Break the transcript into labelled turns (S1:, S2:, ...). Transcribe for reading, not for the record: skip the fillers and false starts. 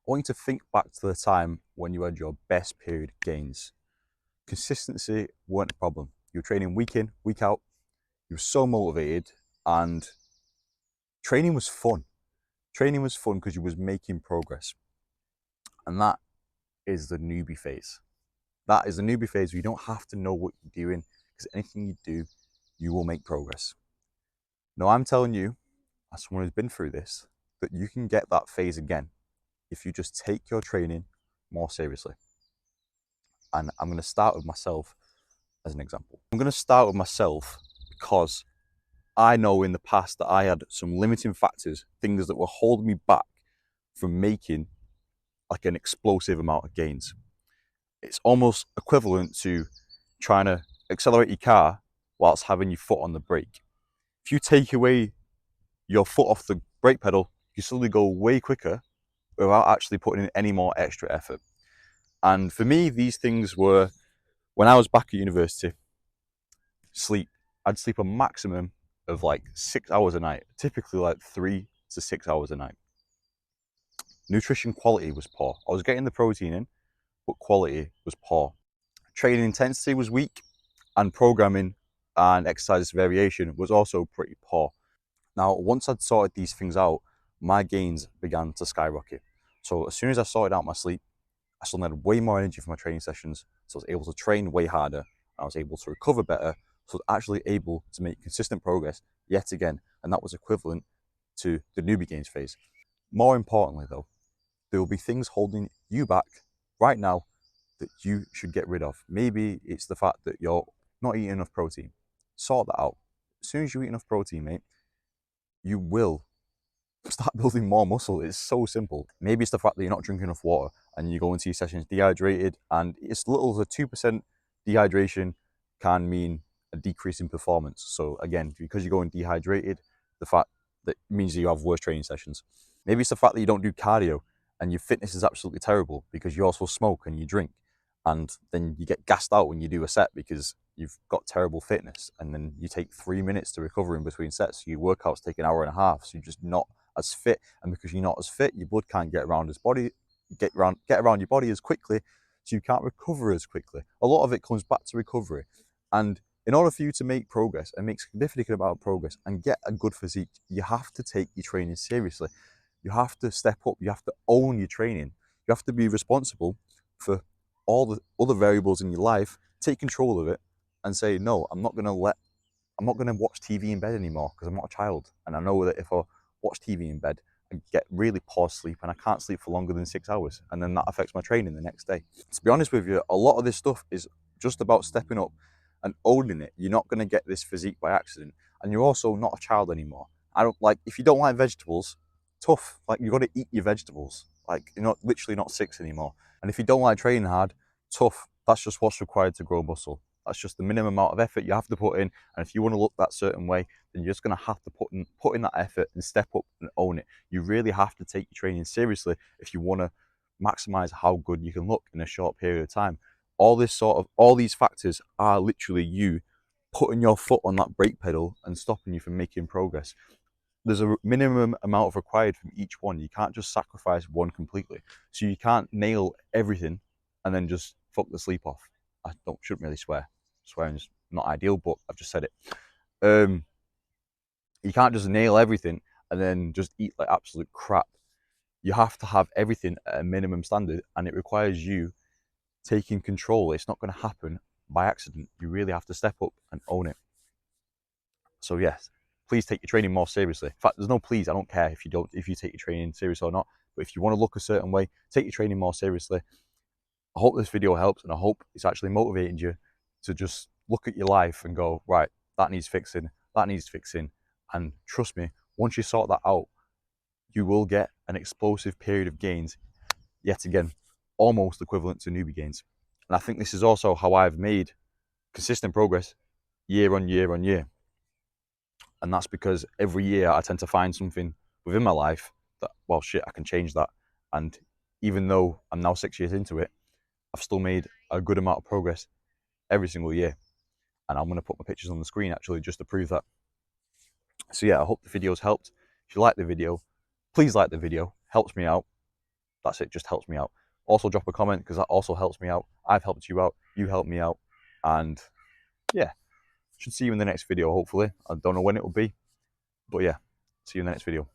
S1: want you to think back to the time when you had your best period gains. Consistency weren't a problem. You were training week in, week out. You were so motivated, and training was fun. Training was fun because you was making progress. And that is the newbie phase. That is the newbie phase where you don't have to know what you're doing, because anything you do, you will make progress. Now, I'm telling you, as someone who's been through this, that you can get that phase again if you just take your training more seriously. And I'm going to start with myself as an example. I'm going to start with myself because I know in the past that I had some limiting factors, things that were holding me back from making like an explosive amount of gains. It's almost equivalent to trying to accelerate your car whilst having your foot on the brake. If you take away your foot off the brake pedal, you suddenly go way quicker without actually putting in any more extra effort. And for me, these things were when I was back at university. Sleep. I'd sleep a maximum of like 6 hours a night, typically like 3 to 6 hours a night. Nutrition quality was poor. I was getting the protein in, but quality was poor. Training intensity was weak, and programming and exercise variation was also pretty poor. Now, once I'd sorted these things out, my gains began to skyrocket. So as soon as I sorted out my sleep, I suddenly had way more energy for my training sessions, so I was able to train way harder, and I was able to recover better, so I was actually able to make consistent progress yet again, and that was equivalent to the newbie gains phase. More importantly though, there will be things holding you back right now that you should get rid of. Maybe it's the fact that you're not eating enough protein. Sort that out. As soon as you eat enough protein, mate, you will start building more muscle. It's so simple. Maybe it's the fact that you're not drinking enough water and you go into your sessions dehydrated, and it's little as a 2% dehydration can mean a decrease in performance. So again, because you're going dehydrated, the fact that means that you have worse training sessions. Maybe it's the fact that you don't do cardio and your fitness is absolutely terrible because you also smoke and you drink, and then you get gassed out when you do a set because you've got terrible fitness, and then you take 3 minutes to recover in between sets. So your workouts take an hour and a half, so you're just not as fit, and because you're not as fit, your blood can't get around your body as quickly, so you can't recover as quickly. A lot of it comes back to recovery, and in order for you to make progress and make significant amount of progress and get a good physique, you have to take your training seriously. You have to step up. You have to own your training. You have to be responsible for all the other variables in your life. Take control of it and say, no, I'm not going to watch TV in bed anymore because I'm not a child, and I know that if I watch TV in bed, I get really poor sleep and I can't sleep for longer than 6 hours, and then that affects my training the next day. To be honest with you, a lot of this stuff is just about stepping up and owning it. You're not going to get this physique by accident, and you're also not a child anymore. If you don't like vegetables, tough. Like, you've got to eat your vegetables. Like, you're not literally not 6 anymore. And if you don't like training hard, tough. That's just what's required to grow muscle. That's just the minimum amount of effort you have to put in. And if you want to look that certain way, then you're just going to have to put in that effort and step up and own it. You really have to take your training seriously if you want to maximize how good you can look in a short period of time. All these factors are literally you putting your foot on that brake pedal and stopping you from making progress. There's a minimum amount of required from each one. You can't just sacrifice one completely. So you can't nail everything and then just fuck the sleep off. Shouldn't really swear. Swearing's not ideal, but I've just said it. You can't just nail everything and then just eat like absolute crap. You have to have everything at a minimum standard, and it requires you taking control. It's not going to happen by accident. You really have to step up and own it. So yes, please take your training more seriously. In fact, there's no please. I don't care if you take your training seriously or not. But if you want to look a certain way, take your training more seriously. I hope this video helps, and I hope it's actually motivating you to just look at your life and go, right, that needs fixing, that needs fixing. And trust me, once you sort that out, you will get an explosive period of gains, yet again, almost equivalent to newbie gains. And I think this is also how I've made consistent progress year on year on year. And that's because every year I tend to find something within my life that, well, shit, I can change that. And even though I'm now 6 years into it, I've still made a good amount of progress every single year. And I'm going to put my pictures on the screen actually just to prove that. So yeah, I hope the video's helped. If you like the video, please like the video. Helps me out. That's it, just helps me out. Also drop a comment, because that also helps me out. I've helped you out, you helped me out, and yeah, should see you in the next video, hopefully. I don't know when it will be, but yeah, see you in the next video.